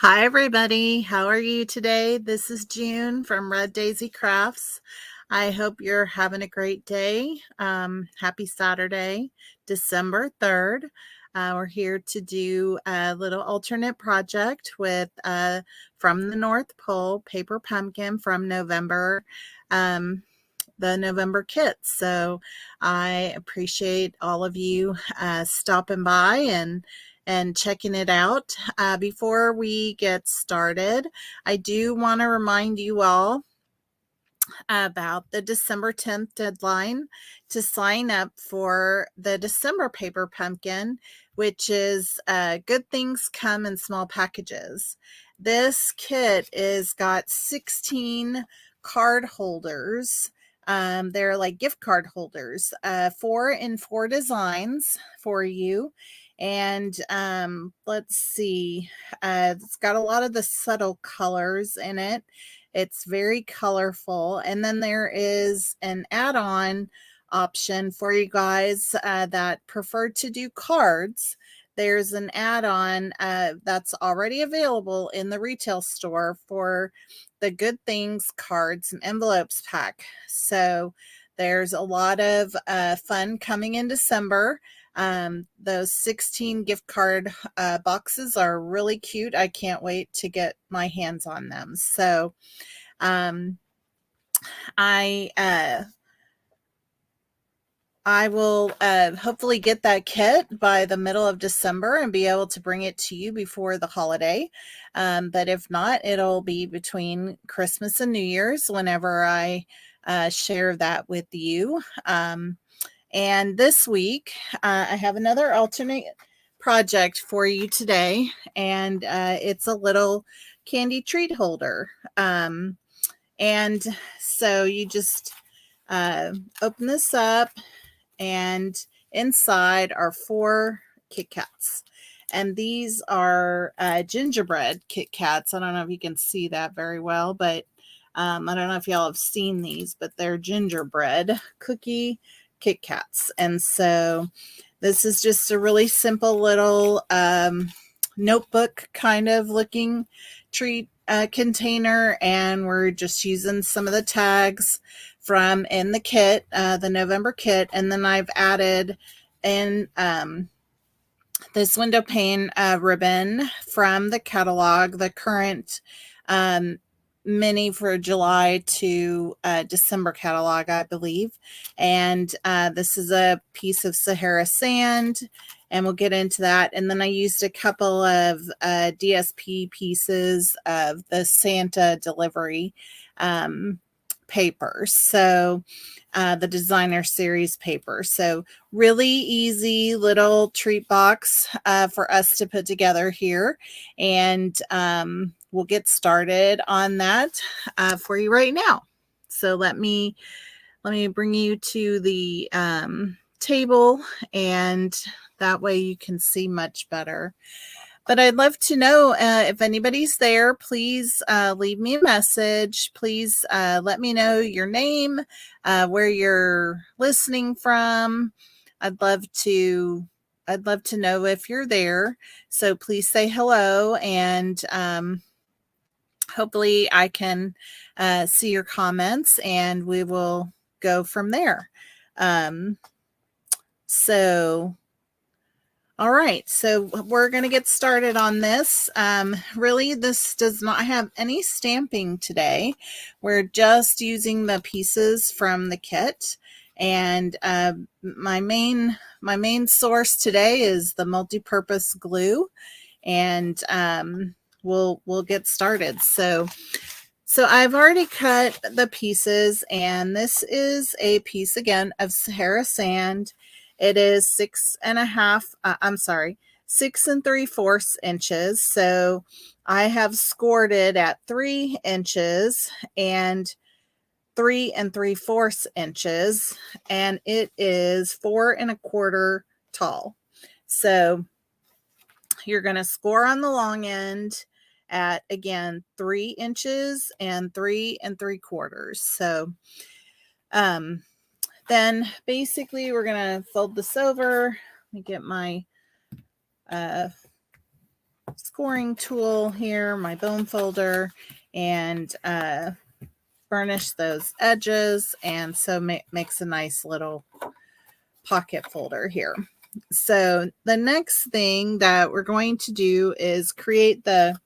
Hi, everybody. How are you today? This is June from Red Daisy Crafts. I hope you're having a great day. Happy Saturday, December 3rd. We're here to do a little alternate project with From the North Pole Paper Pumpkin from November. The November kits. So I appreciate all of you stopping by and checking it out. Before we get started, I do want to remind you all about the December 10th deadline to sign up for the December Paper Pumpkin, which is Good Things Come in Small Packages. This kit is got 16 card holders. They're like gift card holders, 4 in 4 designs for you. And let's see, it's got a lot of the subtle colors in it. It's very colorful. And then there is an add-on option for you guys that prefer to do cards. There's an add-on that's already available in the retail store for the Good Things Cards and Envelopes pack. So there's a lot of fun coming in December. Those 16 gift card boxes are really cute. I can't wait to get my hands on them. So um, I will hopefully get that kit by the middle of December and be able to bring it to you before the holiday. But if not, it'll be between Christmas and New Year's whenever I share that with you. And this week, I have another alternate project for you today, and it's a little candy treat holder. And so you just open this up, and inside are 4 Kit Kats. And these are gingerbread Kit Kats. I don't know if you can see that very well, but I don't know if y'all have seen these, but they're gingerbread cookie Kit Kats. And so this is just a really simple little notebook kind of looking treat container, and we're just using some of the tags from in the kit, the November kit, and then I've added in this window pane ribbon from the catalog, the current mini for July to December catalog, I believe. And this is a piece of Sahara sand, and we'll get into that. And then I used a couple of DSP pieces of the Santa delivery paper. So the designer series paper. So really easy little treat box for us to put together here. And we'll get started on that for you right now. So let me bring you to the table, and that way you can see much better. But I'd love to know if anybody's there. Please leave me a message. Please let me know your name, where you're listening from. I'd love to know if you're there. So please say hello, and hopefully I can see your comments, and we will go from there. So all right, so we're going to get started on this. Really, this does not have any stamping today. We're just using the pieces from the kit. And my main source today is the multi-purpose glue. And we'll get started. So I've already cut the pieces, and this is a piece again of Sahara sand. It is 6 3/4 inches. So I have scored it at 3 inches and 3 3/4 inches, and it is 4 1/4 tall. So you're going to score on the long end at, again, 3 inches and 3 3/4. So then basically we're going to fold this over. Let me get my scoring tool here, my bone folder, and burnish those edges, and so makes a nice little pocket folder here. So the next thing that we're going to do is create the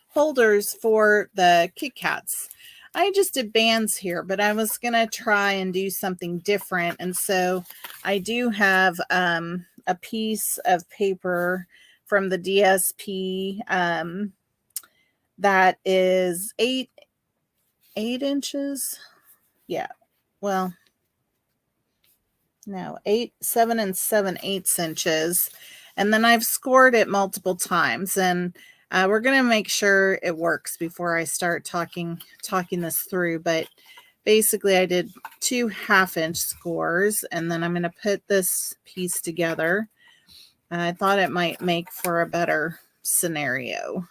holders for the Kit Kats. I just did bands here, but I was going to try and do something different. And so I do have a piece of paper from the DSP that is 8 inches. Yeah. Well, no, 7 7/8 inches. And then I've scored it multiple times, and we're going to make sure it works before I start talking this through. But basically I did 2 1/2-inch scores, and then I'm going to put this piece together. I thought it might make for a better scenario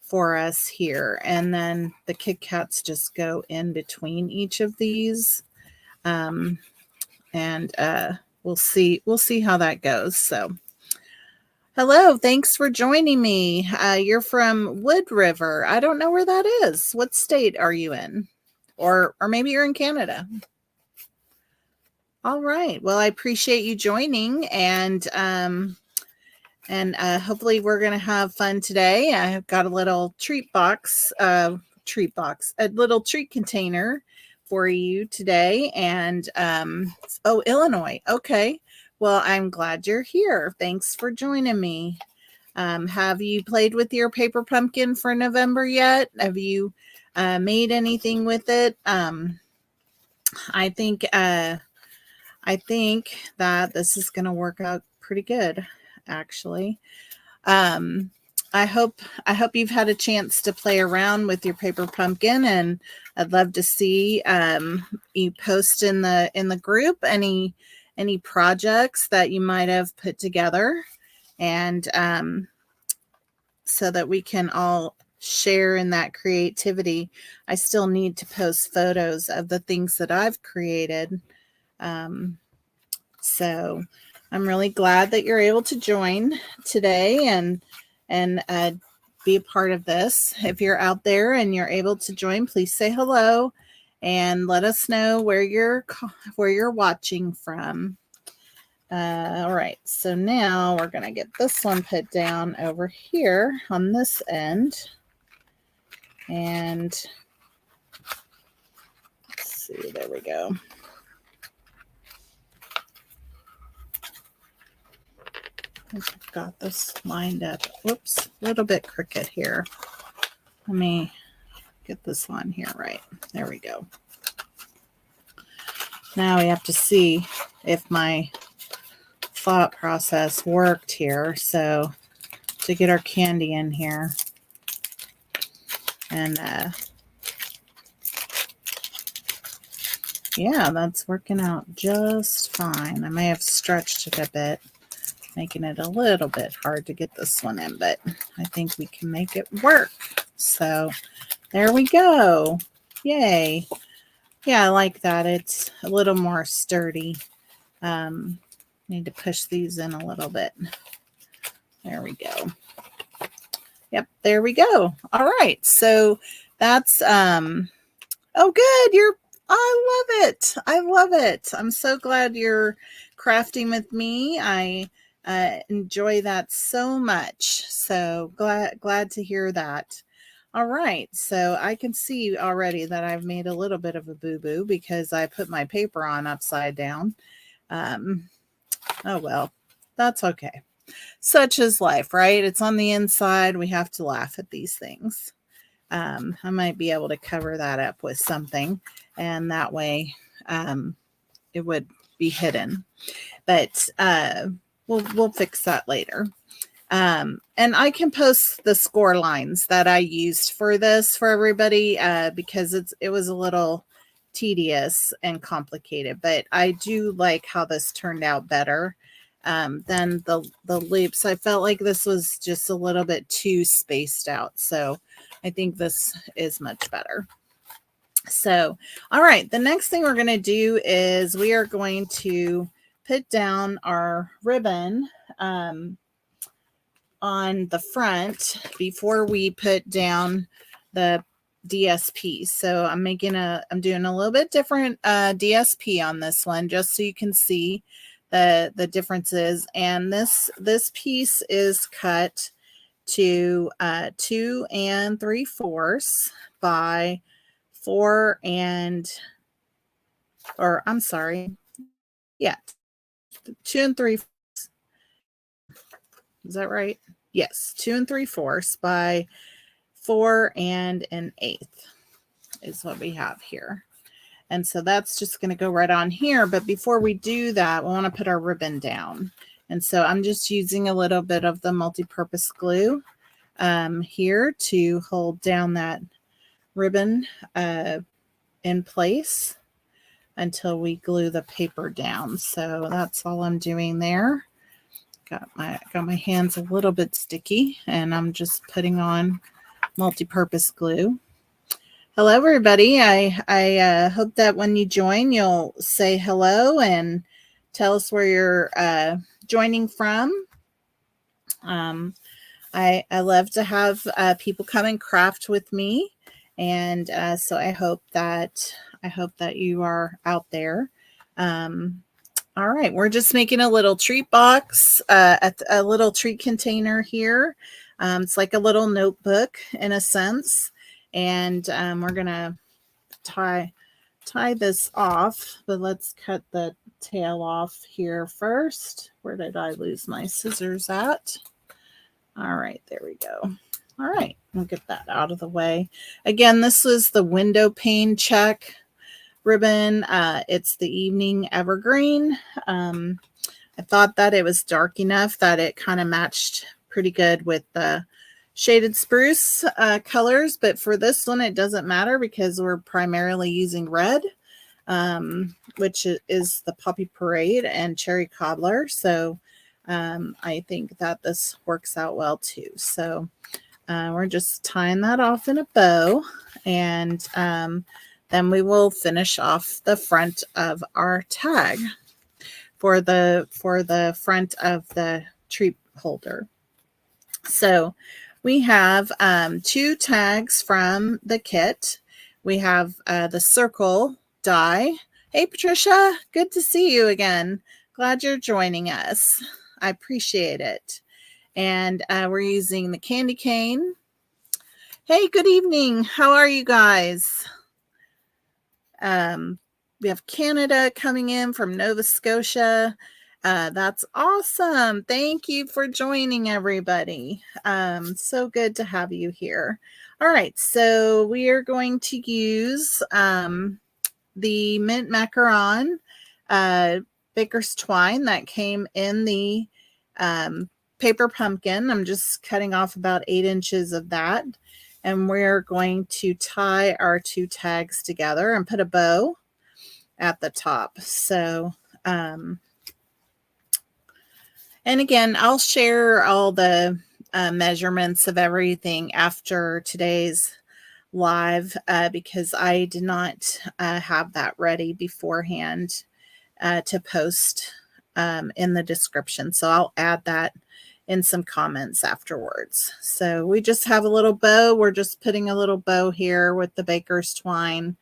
for us here. And then the Kit Kats just go in between each of these. And we'll see how that goes. So hello, thanks for joining me. You're from Wood River. I don't know where that is. What state are you in? Or maybe you're in Canada. All right. Well, I appreciate you joining, and hopefully we're going to have fun today. I've got a little a little treat container for you today. And oh, Illinois. Okay. Well, I'm glad you're here. Thanks for joining me. Have you played with your paper pumpkin for November yet? Have you made anything with it? I think that this is going to work out pretty good, actually. I hope you've had a chance to play around with your paper pumpkin, and I'd love to see you post in the group any projects that you might have put together, and so that we can all share in that creativity. I still need to post photos of the things that I've created. So I'm really glad that you're able to join today and be a part of this. If you're out there and you're able to join, please say hello and let us know where you're watching from. All right, so now we're going to get this one put down over here on this end. And let's see, there we go. I've got this lined up. Whoops, a little bit crooked here. Let me get this on here right. There we go. Now we have to see if my thought process worked here. So to get our candy in here. And yeah, that's working out just fine. I may have stretched it a bit, making it a little bit hard to get this one in, but I think we can make it work. So there we go. Yay. Yeah, I like that. It's a little more sturdy. Need to push these in a little bit. There we go. Yep, there we go. All right. So that's oh good. I love it. I love it. I'm so glad you're crafting with me. I enjoy that so much. So glad to hear that. All right. So I can see already that I've made a little bit of a boo-boo because I put my paper on upside down. Oh, well, that's okay. Such is life, right? It's on the inside. We have to laugh at these things. I might be able to cover that up with something, and that way it would be hidden. But we'll fix that later. And I can post the score lines that I used for this for everybody because it was a little tedious and complicated, but I do like how this turned out better than the loops. I felt like this was just a little bit too spaced out, so I think this is much better. So, all right, the next thing we're going to do is we are going to put down our ribbon on the front before we put down the DSP. So I'm doing a little bit different DSP on this one, just so you can see the differences. And this piece is cut to 2 3/4 by 4 I'm sorry, yeah, 2 3. Is that right? Yes, 2 3/4 by 4 1/8 is what we have here. And so that's just going to go right on here. But before we do that, we want to put our ribbon down. And so I'm just using a little bit of the multi-purpose glue here to hold down that ribbon in place until we glue the paper down. So that's all I'm doing there. Got my hands a little bit sticky, and I'm just putting on multi-purpose glue. Hello, everybody. I hope that when you join, you'll say hello and tell us where you're joining from. I love to have people come and craft with me, and so I hope that you are out there. All right, we're just making a little treat box, a little treat container here. It's like a little notebook in a sense, and we're gonna tie this off, but let's cut the tail off here first. Where did I lose my scissors at? All right, there we go. All right, we'll get that out of the way. Again, this was the window pane check ribbon. It's the evening evergreen. I thought that it was dark enough that it kind of matched pretty good with the shaded spruce colors, but for this one it doesn't matter because we're primarily using red, which is the Poppy Parade and Cherry Cobbler. So I think that this works out well too. So we're just tying that off in a bow, and then we will finish off the front of our tag for the front of the treat holder. So we have 2 tags from the kit. We have the circle die. Hey, Patricia, good to see you again. Glad you're joining us. I appreciate it. And we're using the candy cane. Hey, good evening. How are you guys? We have Canada coming in from Nova Scotia. That's awesome. Thank you for joining, everybody. So good to have you here. All right, so we are going to use the mint macaron baker's twine that came in the paper pumpkin. I'm just cutting off about 8 inches of that. And we're going to tie our 2 tags together and put a bow at the top. So, and again, I'll share all the measurements of everything after today's live because I did not have that ready beforehand to post in the description. So I'll add that in some comments afterwards. So we just have a little bow. We're just putting a little bow here with the baker's twine.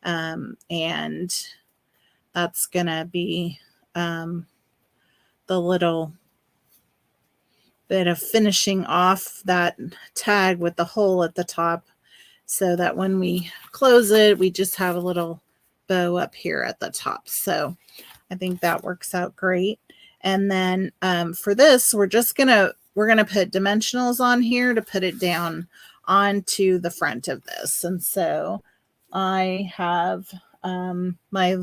And that's going to be the little bit of finishing off that tag with the hole at the top so that when we close it, we just have a little bow up here at the top. So I think that works out great. And then for this, we're going to put dimensionals on here to put it down onto the front of this. And so I have my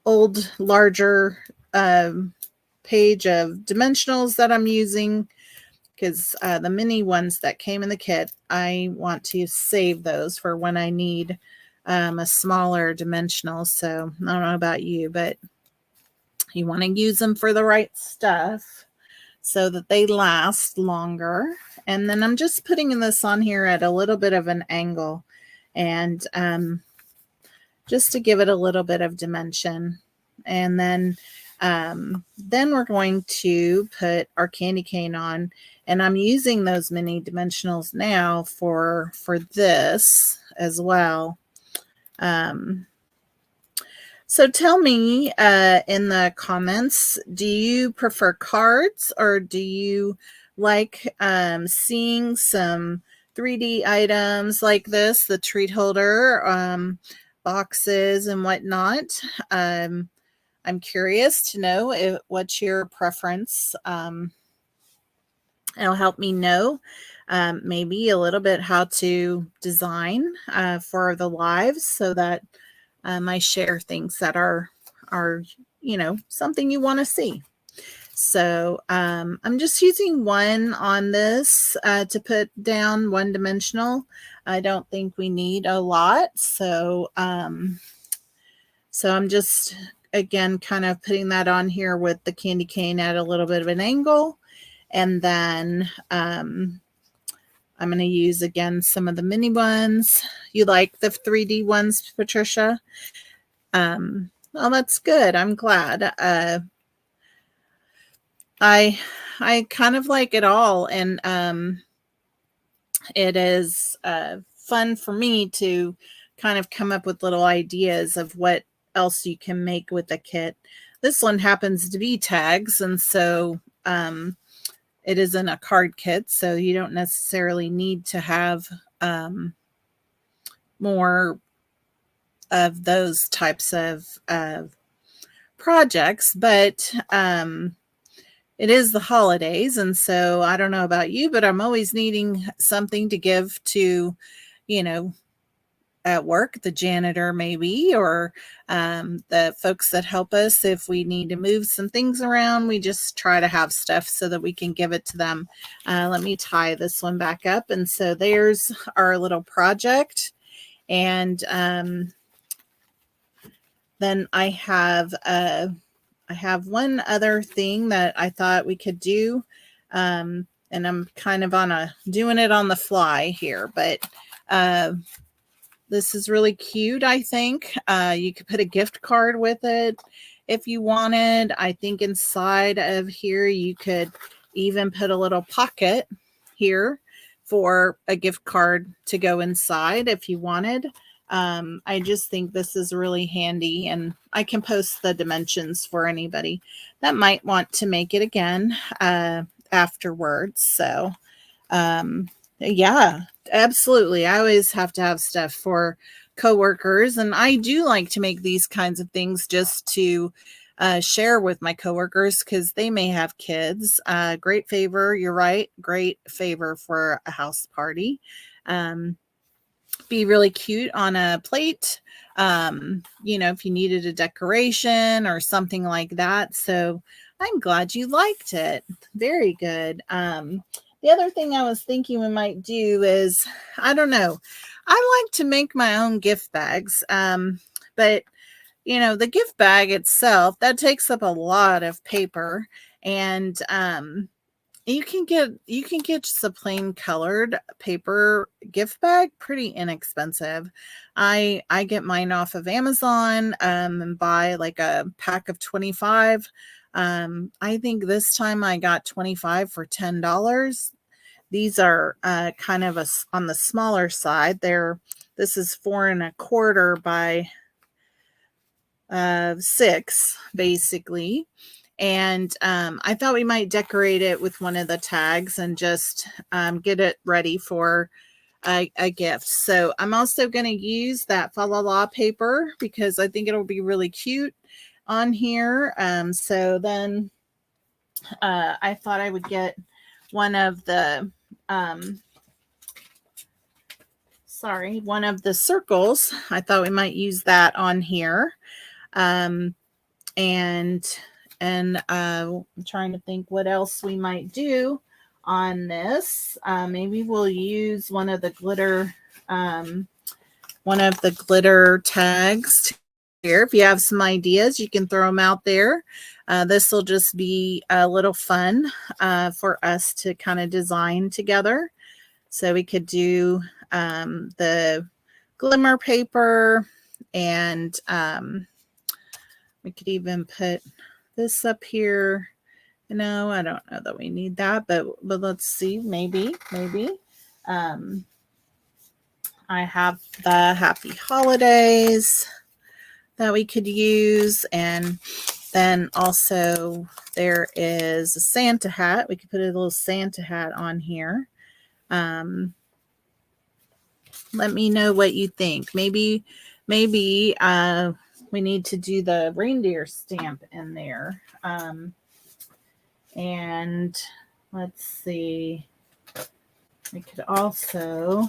old larger page of dimensionals that I'm using because the mini ones that came in the kit, I want to save those for when I need a smaller dimensional. So I don't know about you, but you want to use them for the right stuff so that they last longer. And then I'm just putting this on here at a little bit of an angle and just to give it a little bit of dimension. And then Then we're going to put our candy cane on, and I'm using those mini dimensionals now for this as well. So tell me in the comments, do you prefer cards, or do you like seeing some 3D items like this, the treat holder, boxes and whatnot? I'm curious to know what's your preference. It'll help me know maybe a little bit how to design for the lives, so that I share things that are something you want to see. So I'm just using one on this to put down one dimensional. I don't think we need a lot, so I'm just again kind of putting that on here with the candy cane at a little bit of an angle, and then I'm going to use again some of the mini ones. You like the 3D ones, Patricia? Well, that's good. I'm glad. I kind of like it all, and it is fun for me to kind of come up with little ideas of what else you can make with the kit. This one happens to be tags, and so it isn't a card kit, so you don't necessarily need to have more of those types of projects, but it is the holidays, and so I don't know about you, but I'm always needing something to give to, at work, the janitor maybe, or the folks that help us if we need to move some things around. We just try to have stuff so that we can give it to them. Let me tie this one back up. And so there's our little project. And then I have one other thing that I thought we could do. And I'm kind of doing it on the fly here, but this is really cute, I think. You could put a gift card with it if you wanted. I think inside of here, you could even put a little pocket here for a gift card to go inside if you wanted. I just think this is really handy, and I can post the dimensions for anybody that might want to make it again afterwards. So, yeah, absolutely. I always have to have stuff for coworkers, and I do like to make these kinds of things just to share with my coworkers because they may have kids. Great favor, you're right. Great favor for a house party. Be really cute on a plate. If you needed a decoration or something like that. So I'm glad you liked it. Very good. The other thing I was thinking we might do is, I don't know, I like to make my own gift bags. But the gift bag itself, that takes up a lot of paper, and you can get just a plain colored paper gift bag pretty inexpensive. I get mine off of Amazon and buy like a pack of 25. I think this time I got 25 for $10. These are kind of on the smaller side. This is 4 1/4 by 6 basically. And I thought we might decorate it with one of the tags and just get it ready for a gift. So I'm also going to use that Fa La La paper because I think it'll be really cute on here. So then I thought I would get one of the circles. I thought we might use that on here. And I'm trying to think what else we might do on this. Maybe we'll use one of the glitter tags here. If you have some ideas, you can throw them out there. This will just be a little fun for us to kind of design together. So we could do the glimmer paper, and we could even put This up here, I don't know that we need that, but let's see, maybe. I have the Happy Holidays that we could use, and then also there is a Santa hat. We could put a little Santa hat on here. Let me know what you think. Maybe we need to do the reindeer stamp in there. And let's see. We could also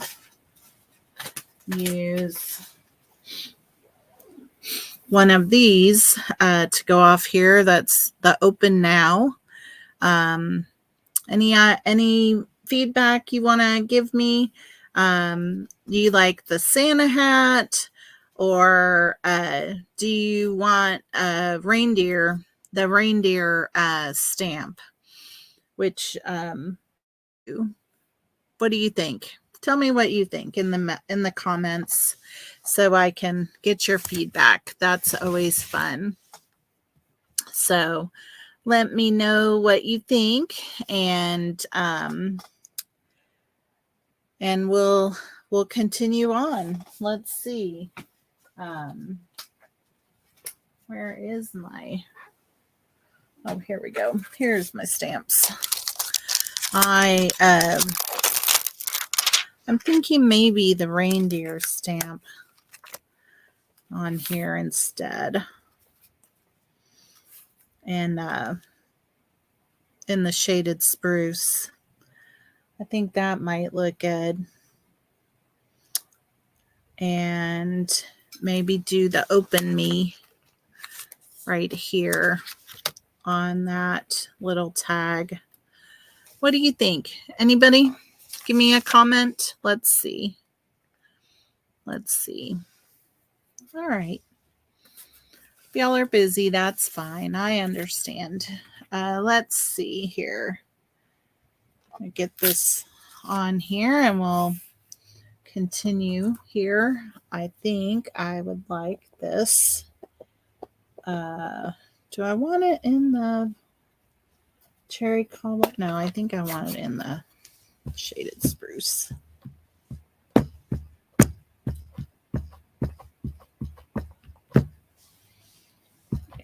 use one of these to go off here. That's the Open Now. Any feedback you want to give me? Do you like the Santa hat, or do you want the reindeer stamp? Which what do you think? Tell me what you think in the comments so I can get your feedback. That's always fun. So let me know what you think, and we'll continue on. Let's see. Where is my... Oh, here we go. Here's my stamps. I'm thinking maybe the reindeer stamp on here instead. And in the shaded spruce. I think that might look good. And maybe do the Open Me right here on that little tag. What do you think? Anybody? Give me a comment. Let's see. All right. If y'all are busy, that's fine. I understand. Let's see here. I'll get this on here and we'll continue here. I think I would like this. Do I want it in the cherry cobbler? No, I think I want it in the shaded spruce.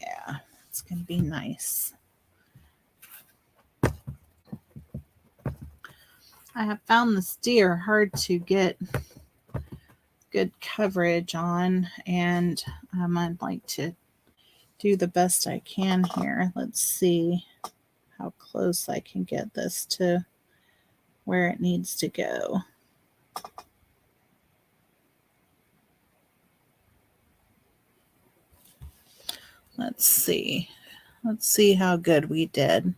Yeah, it's going to be nice. I have found this deer hard to get good coverage on, and I'd like to do the best I can here. Let's see how close I can get this to where it needs to go. Let's see how good we did.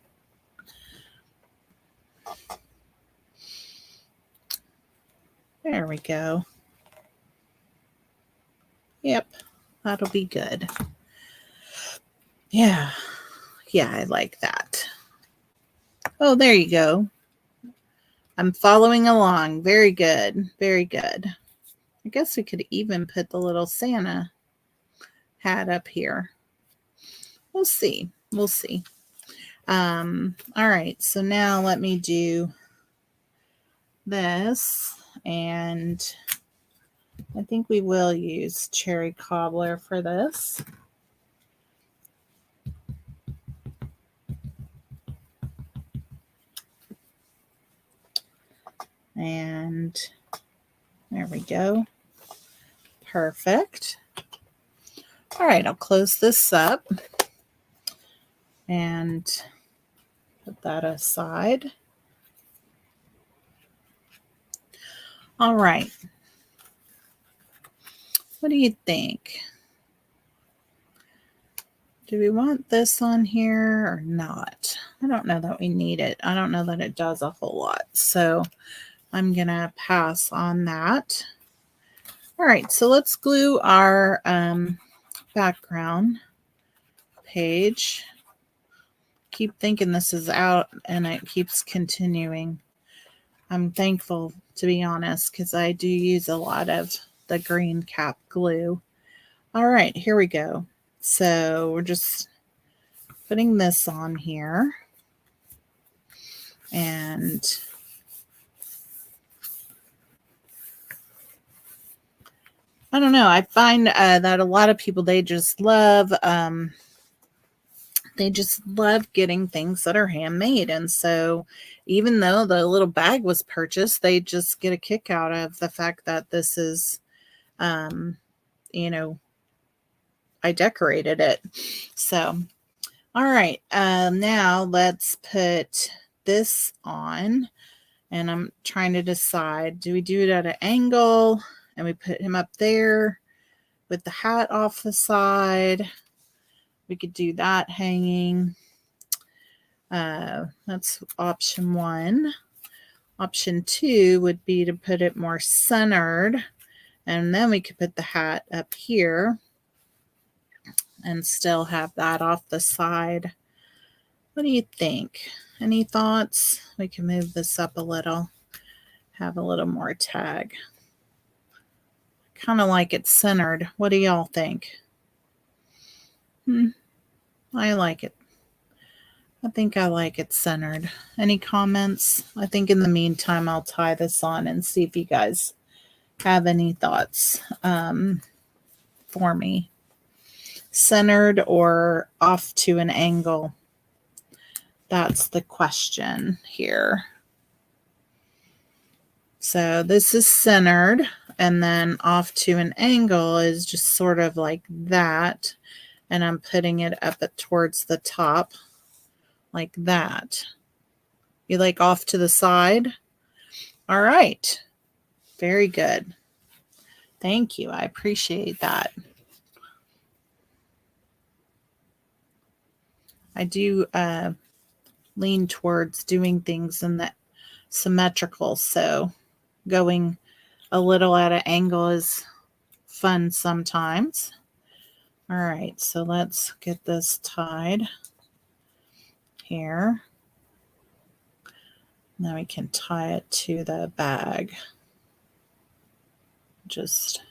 There we go. Yep, that'll be good. Yeah, I like that. Oh, there you go. I'm following along. Very good. I guess we could even put the little Santa hat up here. We'll see. All right, so now let me do this, and I think we will use cherry cobbler for this. And there we go. Perfect. All right, I'll close this up and put that aside. All right. What do you think? Do we want this on here or not? I don't know that we need it. I don't know that it does a whole lot. So I'm going to pass on that. All right, so let's glue our background page. Keep thinking this is out and it keeps continuing. I'm thankful, to be honest, because I do use a lot of the green cap glue. All right, here we go. So we're just putting this on here. And I don't know. I find that a lot of people, they just love getting things that are handmade. And so even though the little bag was purchased, they just get a kick out of the fact that this is, you know, I decorated it. So, all right. Now let's put this on. And I'm trying to decide, do we do it at an angle and we put him up there with the hat off the side? We could do that hanging. That's option 1. Option 2 would be to put it more centered, and then we could put the hat up here and still have that off the side. What do you think? Any thoughts? We can move this up a little, have a little more tag. Kind of like it's centered. What do y'all think? I like it. I think I like it centered. Any comments? I think in the meantime, I'll tie this on and see if you guys have any thoughts for me. Centered or off to an angle? That's the question here. So this is centered, and then off to an angle is just sort of like that. And I'm putting it up towards the top like that. You like off to the side? All right. Very good. Thank you. I appreciate that. I do lean towards doing things in the symmetrical, so going a little at an angle is fun sometimes. All right, so let's get this tied here. Now we can tie it to the bag. Just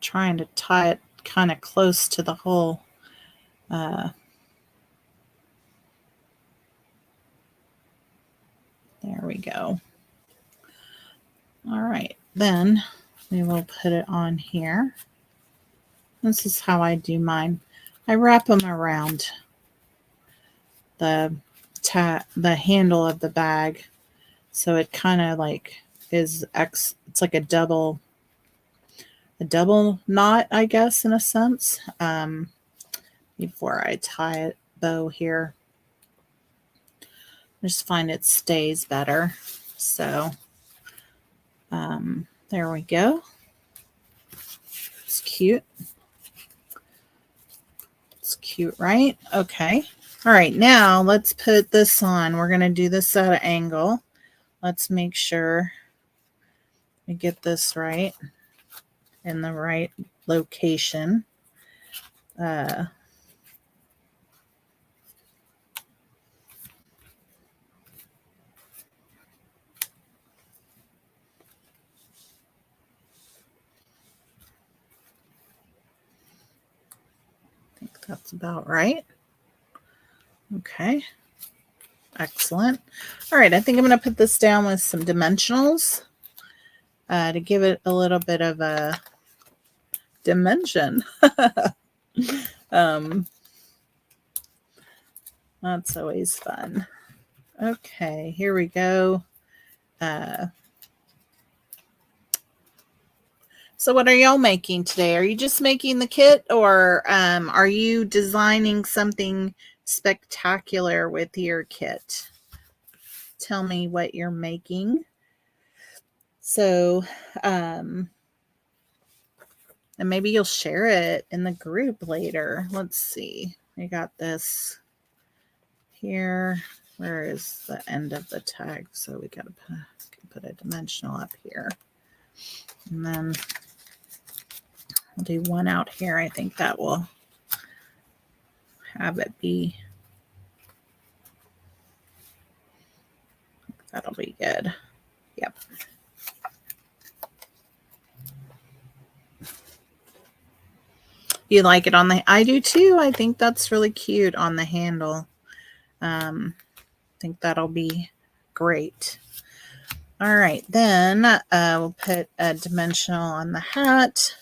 trying to tie it kind of close to the hole. There we go. All right, then we will put it on here. This is how I do mine. I wrap them around the handle of the bag, so it kind of like is it's like a double knot, I guess, in a sense. Before I tie it bow here, I just find it stays better. So there we go. It's cute. It's cute, right? Okay. All right, now let's put this on. We're going to do this at an angle. Let's make sure we get this right in the right location. I think that's about right. Okay. Excellent. All right, I think I'm going to put this down with some dimensionals to give it a little bit of a dimension. That's always fun. Okay, here we go. So what are y'all making today? Are you just making the kit, or are you designing something spectacular with your kit? Tell me what you're making. So, and maybe you'll share it in the group later. Let's see. We got this here. Where is the end of the tag? So we got to put a dimensional up here. And then I'll do one out here. I think that will have it be. That'll be good. Yep. You like it on the, I do too. I think that's really cute on the handle. I think that'll be great. All right, then we'll put a dimensional on the hat.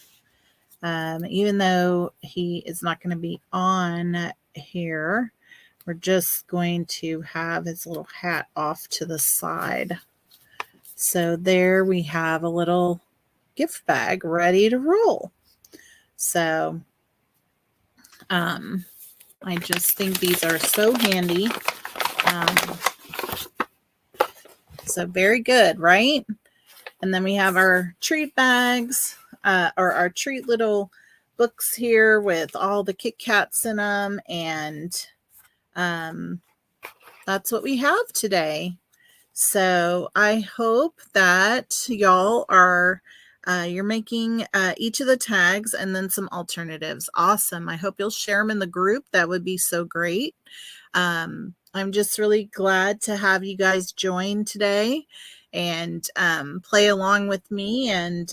Even though he is not going to be on here, we're just going to have his little hat off to the side. So there we have a little gift bag ready to roll. So I just think these are so handy. So very good, right? And then we have our treat bags, or our treat little books here with all the Kit Kats in them. And that's what we have today. So I hope that y'all are, you're making each of the tags and then some alternatives. Awesome. I hope you'll share them in the group. That would be so great. I'm just really glad to have you guys join today and play along with me. And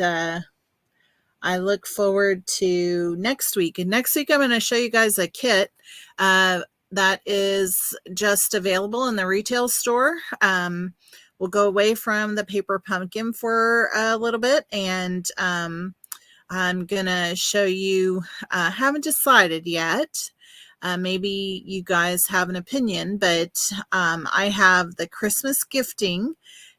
I look forward to next week. And next week, I'm going to show you guys a kit that is just available in the retail store. We'll go away from the paper pumpkin for a little bit, and I'm going to show you, haven't decided yet. Maybe you guys have an opinion, but I have the Christmas gifting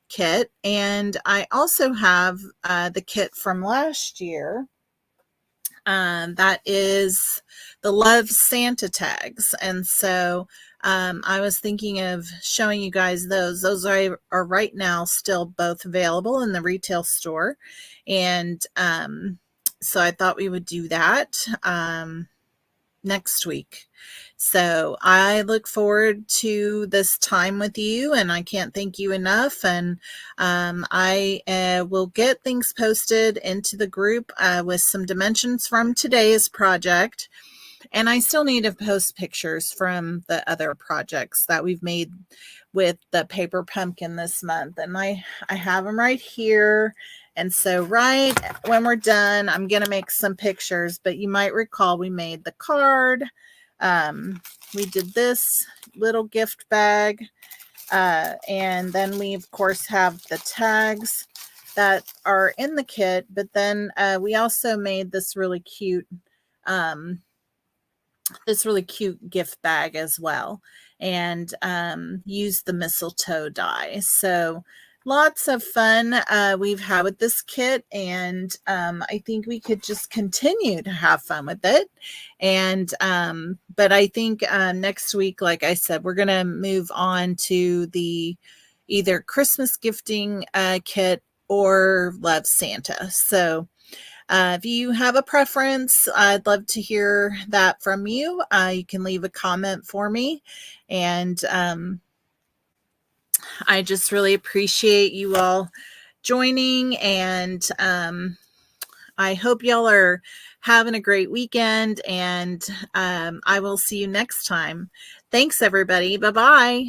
kit, and I also have the kit from last year. That is the Love Santa tags. And so I was thinking of showing you guys those. Those are right now still both available in the retail store. And so I thought we would do that next week. So I look forward to this time with you, and I can't thank you enough. And I will get things posted into the group with some dimensions from today's project. And I still need to post pictures from the other projects that we've made with the paper pumpkin this month. And I have them right here. And so right when we're done, I'm going to make some pictures, but you might recall we made the card. We did this little gift bag. And then we, of course, have the tags that are in the kit. But then we also made this really cute gift bag as well, and used the mistletoe die. So lots of fun we've had with this kit, and I think we could just continue to have fun with it. And but I think next week, like I said, we're going to move on to the either Christmas gifting kit or Love Santa. So if you have a preference, I'd love to hear that from you. You can leave a comment for me. And I just really appreciate you all joining. And I hope y'all are having a great weekend. And I will see you next time. Thanks, everybody. Bye-bye.